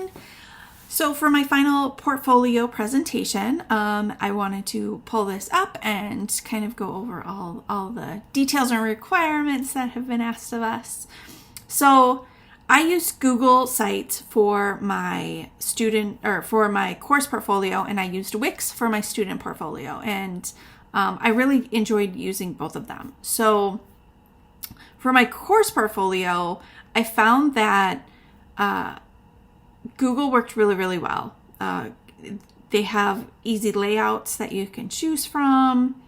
everyone. So for my final portfolio presentation, I wanted to pull this up and kind of go over all the details and requirements that have been asked of us. So I used Google Sites for my for my course portfolio, and I used Wix for my student portfolio, and I really enjoyed using both of them. So for my course portfolio, I found that Google worked really, really well. They have easy layouts that you can choose from.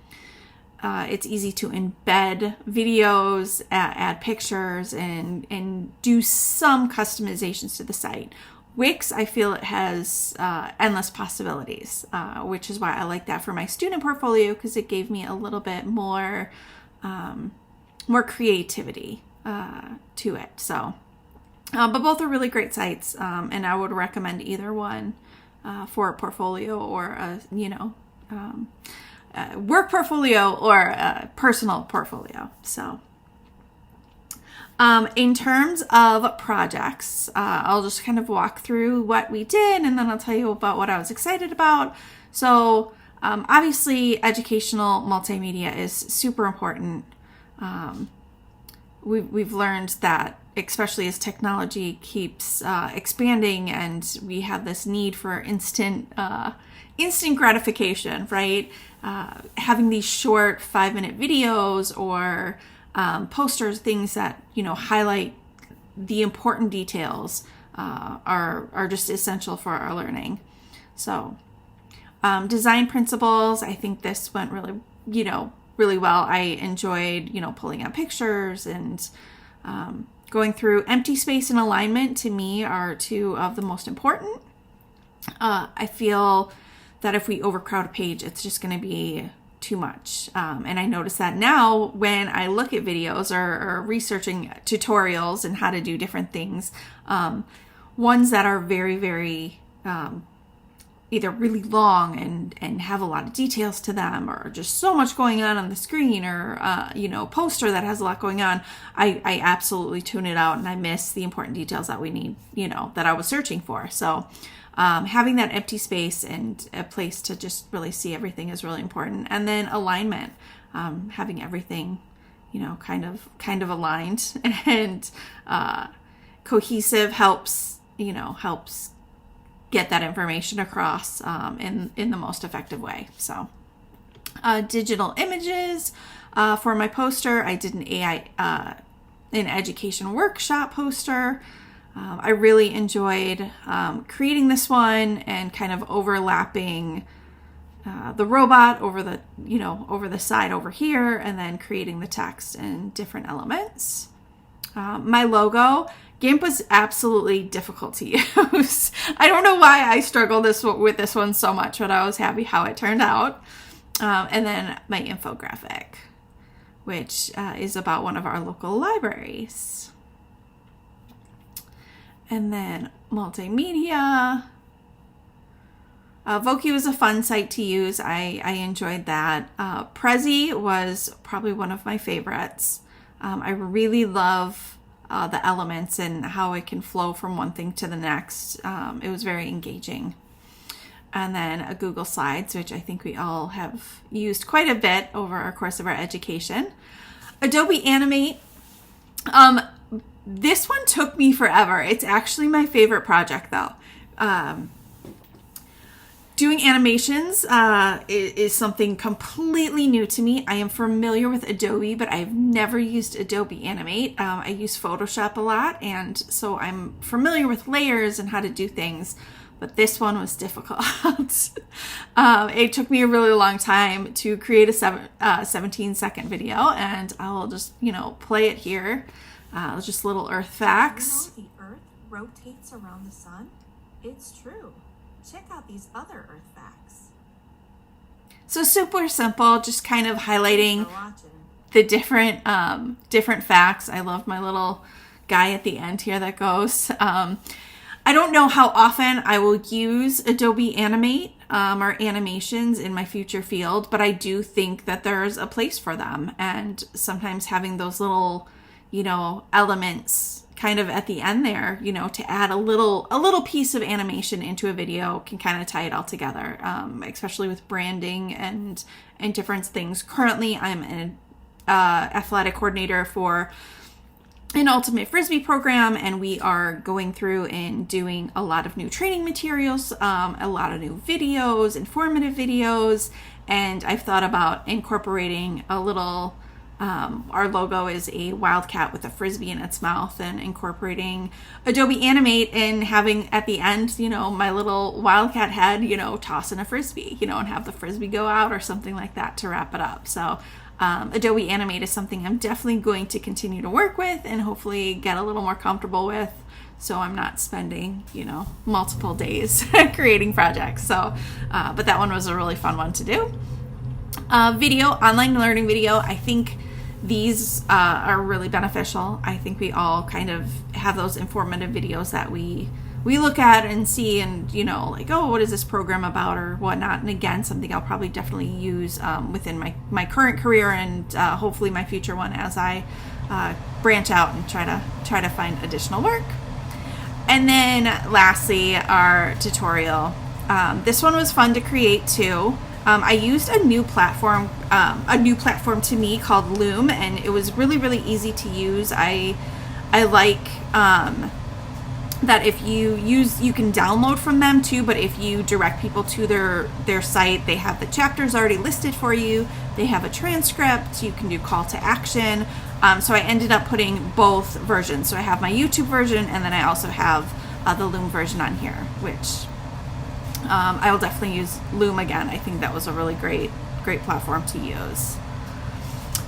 It's easy to embed videos, add pictures, and do some customizations to the site. Wix, I feel it has endless possibilities, which is why I like that for my student portfolio, because it gave me a little bit more creativity to it. So, but both are really great sites, and I would recommend either one for a portfolio or a work portfolio or a personal portfolio. So in terms of projects, I'll just kind of walk through what we did, and then I'll tell you about what I was excited about. So obviously educational multimedia is super important. We've learned that, especially as technology keeps expanding, and we have this need for instant gratification, right? Having these short 5-minute videos or posters, things that highlight the important details, are just essential for our learning. So, design principles. I think this went really, really well. I enjoyed, pulling out pictures and going through. Empty space and alignment, to me, are two of the most important. I feel that if we overcrowd a page, it's just going to be too much. And I notice that now when I look at videos or researching tutorials and how to do different things, ones that are very, very either really long and have a lot of details to them, or just so much going on the screen, or poster that has a lot going on, I absolutely tune it out, and I miss the important details that we need, that I was searching for. So having that empty space and a place to just really see everything is really important. And then alignment, having everything, kind of aligned and cohesive helps get that information across in the most effective way. So digital images, for my poster, I did an education workshop poster. I really enjoyed creating this one and kind of overlapping the robot over the side over here, and then creating the text and different elements. My logo, GIMP was absolutely difficult to use. I don't know why I struggled with this one so much, but I was happy how it turned out. And then my infographic, which is about one of our local libraries. And then multimedia. Voki was a fun site to use. I enjoyed that. Prezi was probably one of my favorites. I really love the elements and how it can flow from one thing to the next. It was very engaging. And then a Google Slides, which I think we all have used quite a bit over our course of our education. Adobe Animate. This one took me forever. It's actually my favorite project, though. Doing animations is something completely new to me. I am familiar with Adobe, but I've never used Adobe Animate. I use Photoshop a lot, and so I'm familiar with layers and how to do things, but this one was difficult. It took me a really long time to create a 17-second video, and I'll just, play it here. Just little Earth facts. You know the Earth rotates around the sun? It's true. Check out these other Earth facts. So super simple, just kind of highlighting the different facts. I love my little guy at the end here that goes. I don't know how often I will use Adobe Animate or animations in my future field, but I do think that there's a place for them. And sometimes having those little, elements kind of at the end there, you know, to add a little piece of animation into a video can kind of tie it all together, especially with branding and different things. Currently, I'm an athletic coordinator for an ultimate frisbee program, and we are going through and doing a lot of new training materials, a lot of new videos, informative videos, and I've thought about incorporating a little, our logo is a wildcat with a frisbee in its mouth, and incorporating Adobe Animate and having at the end, you know, my little wildcat head, you know, tossing a frisbee, you know, and have the frisbee go out or something like that to wrap it up. So Adobe Animate is something I'm definitely going to continue to work with and hopefully get a little more comfortable with, so I'm not spending, you know, multiple days creating projects. So, but that one was a really fun one to do. Video, online learning video, I think these are really beneficial. I think we all kind of have those informative videos that we look at and see, and, you know, like, oh, what is this program about or whatnot. And again, something I'll probably definitely use within my current career and hopefully my future one as I branch out and try to find additional work. And then lastly, our tutorial. This one was fun to create too. I used a new platform to me called Loom, and it was really, really easy to use. I like that if you can download from them too, but if you direct people to their site, they have the chapters already listed for you. They have a transcript. You can do call to action. So I ended up putting both versions. So I have my YouTube version, and then I also have the Loom version on here, which I will definitely use Loom again. I think that was a really great platform to use.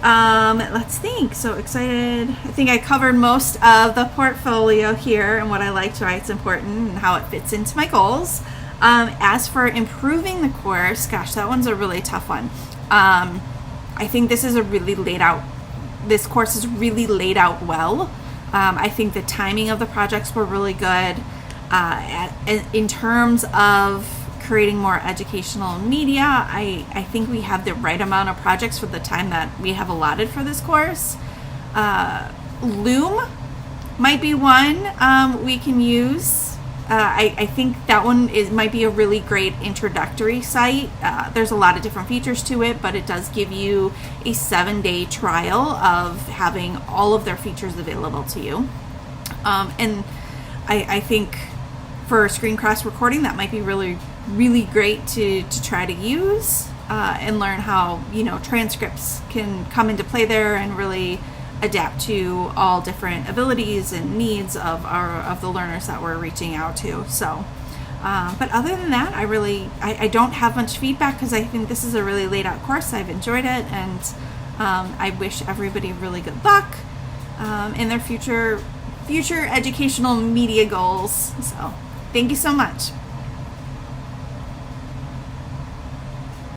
Let's think. So excited. I think I covered most of the portfolio here and what I liked, why it's important, and how it fits into my goals. As for improving the course, gosh, that one's a really tough one. I think this course is really laid out well. I think the timing of the projects were really good. In terms of creating more educational media, I think we have the right amount of projects for the time that we have allotted for this course. Loom might be one we can use. I think that one might be a really great introductory site. There's a lot of different features to it, but it does give you a 7-day trial of having all of their features available to you. And I think for screen cross recording, that might be really, really great to try to use and learn how, you know, transcripts can come into play there and really adapt to all different abilities and needs of the learners that we're reaching out to. So, but other than that, I don't have much feedback because I think this is a really laid out course. I've enjoyed it, and I wish everybody really good luck in their future educational media goals. So thank you so much.